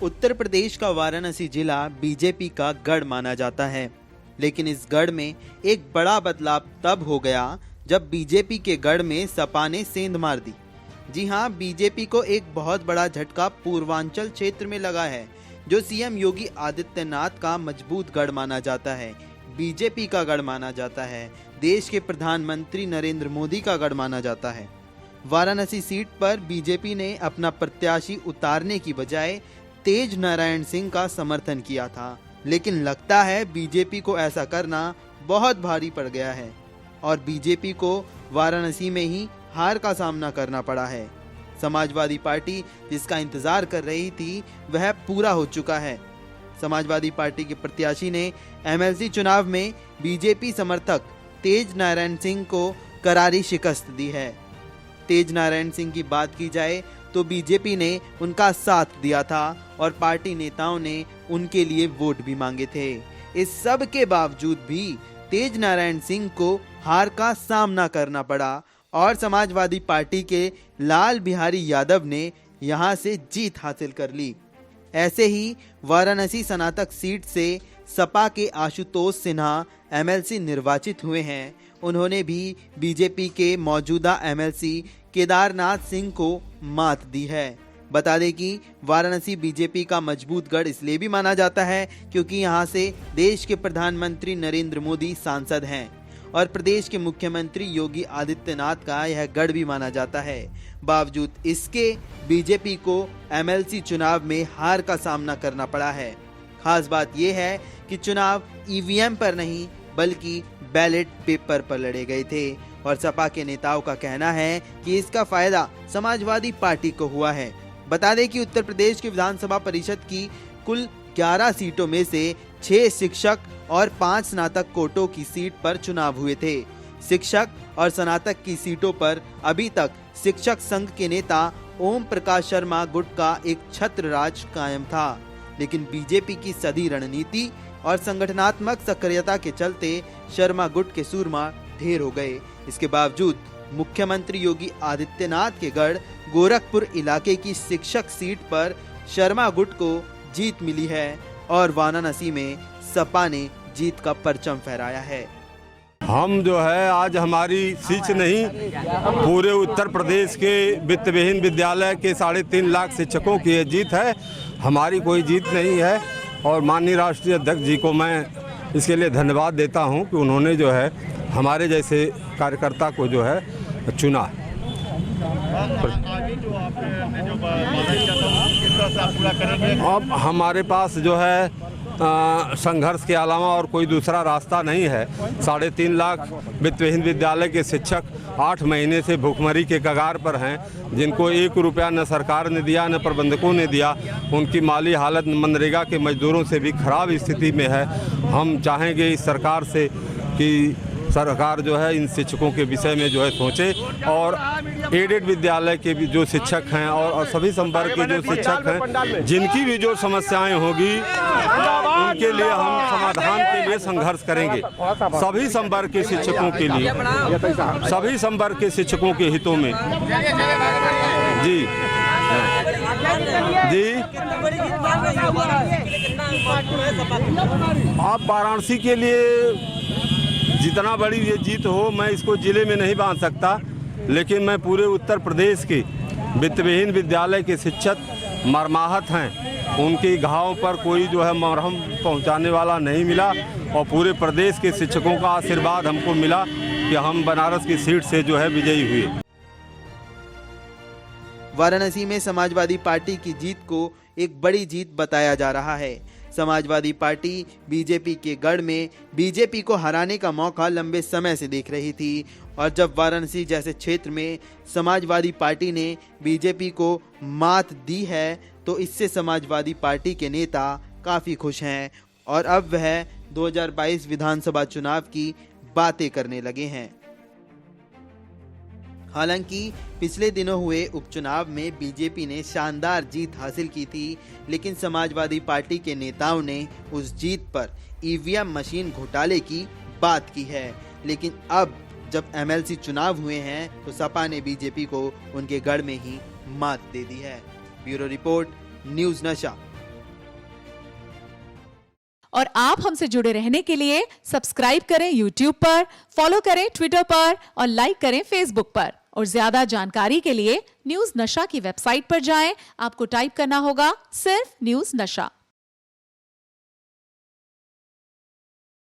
उत्तर प्रदेश का वाराणसी जिला बीजेपी का गढ़ माना जाता है, लेकिन इस गढ़ में एक बड़ा बदलाव तब हो गया जब बीजेपी के गढ़ में सपा ने सेंध मार दी। जी हां, बीजेपी को एक बहुत बड़ा झटका पूर्वांचल क्षेत्र में लगा है, जो सीएम योगी आदित्यनाथ का मजबूत गढ़ माना जाता है, बीजेपी का गढ़ माना जाता है, देश के प्रधानमंत्री नरेंद्र मोदी का गढ़ माना जाता है। वाराणसी सीट पर बीजेपी ने अपना प्रत्याशी उतारने की बजाय तेज नारायण सिंह का समर्थन किया था, लेकिन लगता है बीजेपी को ऐसा करना बहुत भारी पड़ गया है और बीजेपी को वाराणसी में ही हार का सामना करना पड़ा है। समाजवादी पार्टी जिसका इंतजार कर रही थी वह पूरा हो चुका है। समाजवादी पार्टी के प्रत्याशी ने एमएलसी चुनाव में बीजेपी समर्थक तेज नारायण सिंह को करारी शिकस्त दी है। तेज नारायण सिंह की बात की जाए तो बीजेपी ने उनका साथ दिया था और पार्टी नेताओं ने उनके लिए वोट भी मांगे थे। इस सब के बावजूद भी तेज नारायण सिंह को हार का सामना करना पड़ा और समाजवादी पार्टी के लाल बिहारी यादव ने यहां से जीत हासिल कर ली। ऐसे ही वाराणसी स्नातक सीट से सपा के आशुतोष सिन्हा एमएलसी निर्वाचित हुए हैं। उन्होंने भी बीजेपी के मौजूदा एमएलसी केदारनाथ सिंह को मात दी है। बता दें कि वाराणसी बीजेपी का मजबूत गढ़ इसलिए भी माना जाता है क्योंकि यहां से देश के प्रधानमंत्री नरेंद्र मोदी सांसद हैं और प्रदेश के मुख्यमंत्री योगी आदित्यनाथ का यह गढ़ भी माना जाता है। बावजूद इसके बीजेपी को एमएलसी चुनाव में हार का सामना करना पड़ा है। खास बात यह है कि चुनाव ईवीएम पर नहीं बल्कि बैलेट पेपर पर लड़े गए थे और सपा के नेताओं का कहना है कि इसका फायदा समाजवादी पार्टी को हुआ है। बता दें कि उत्तर प्रदेश की विधानसभा परिषद की कुल 11 सीटों में से 6 शिक्षक और 5 स्नातक कोटों की सीट पर चुनाव हुए थे। शिक्षक और स्नातक की सीटों पर अभी तक शिक्षक संघ के नेता ओम प्रकाश शर्मा गुट का एक छत्र राज कायम था, लेकिन बीजेपी की सदी रणनीति और संगठनात्मक सक्रियता के चलते शर्मा गुट के सूरमा ढेर हो गए। इसके बावजूद मुख्यमंत्री योगी आदित्यनाथ के गढ़ गोरखपुर इलाके की शिक्षक सीट पर शर्मा गुट को जीत मिली है और वाराणसी में सपा ने जीत का परचम फहराया है। हम जो है आज हमारी सीट नहीं, पूरे उत्तर प्रदेश के वित्त विहीन विद्यालय के 3.5 लाख शिक्षकों की ये जीत है, हमारी कोई जीत नहीं है। और माननीय राष्ट्रीय अध्यक्ष जी को मैं इसके लिए धन्यवाद देता हूं कि उन्होंने जो है हमारे जैसे कार्यकर्ता को जो है चुना। अब हमारे पास जो है संघर्ष के अलावा और कोई दूसरा रास्ता नहीं है। 3.5 लाख वित्तविहीन विद्यालय के शिक्षक 8 महीने से भूखमरी के कगार पर हैं, जिनको 1 रुपया न सरकार ने दिया न प्रबंधकों ने दिया। उनकी माली हालत मनरेगा के मजदूरों से भी खराब स्थिति में है। हम चाहेंगे इस सरकार से कि सरकार जो है इन शिक्षकों के विषय में जो है सोचे और एडेड विद्यालय के भी जो शिक्षक हैं और सभी संवर्ग के जो शिक्षक हैं, जिनकी भी जो समस्याएं होगी उनके लिए हम समाधान के लिए संघर्ष करेंगे। सभी संवर्ग के शिक्षकों के लिए, सभी संवर्ग के शिक्षकों के हितों में। जी जी, आप वाराणसी के लिए जितना बड़ी ये जीत हो, मैं इसको जिले में नहीं बांध सकता, लेकिन मैं पूरे उत्तर प्रदेश के वित्तविहीन विद्यालय के शिक्षक मर्माहत हैं। उनके घाव पर कोई जो है मरहम पहुंचाने वाला नहीं मिला और पूरे प्रदेश के शिक्षकों का आशीर्वाद हमको मिला कि हम बनारस की सीट से जो है विजयी हुए। वाराणसी में समाजवादी पार्टी की जीत को एक बड़ी जीत बताया जा रहा है। समाजवादी पार्टी बीजेपी के गढ़ में बीजेपी को हराने का मौका लंबे समय से देख रही थी और जब वाराणसी जैसे क्षेत्र में समाजवादी पार्टी ने बीजेपी को मात दी है तो इससे समाजवादी पार्टी के नेता काफी खुश हैं और अब वह 2022 विधानसभा चुनाव की बातें करने लगे हैं। हालांकि पिछले दिनों हुए उपचुनाव में बीजेपी ने शानदार जीत हासिल की थी, लेकिन समाजवादी पार्टी के नेताओं ने उस जीत पर ईवीएम मशीन घोटाले की बात की है। लेकिन अब जब एमएलसी चुनाव हुए हैं तो सपा ने बीजेपी को उनके गढ़ में ही मात दे दी है। ब्यूरो रिपोर्ट, न्यूज़ नशा। और आप हमसे जुड़े रहने के लिए सब्सक्राइब करें YouTube पर, फॉलो करें ट्विटर पर और लाइक करें Facebook पर। और ज्यादा जानकारी के लिए न्यूज नशा की वेबसाइट पर जाएं। आपको टाइप करना होगा सिर्फ न्यूज नशा।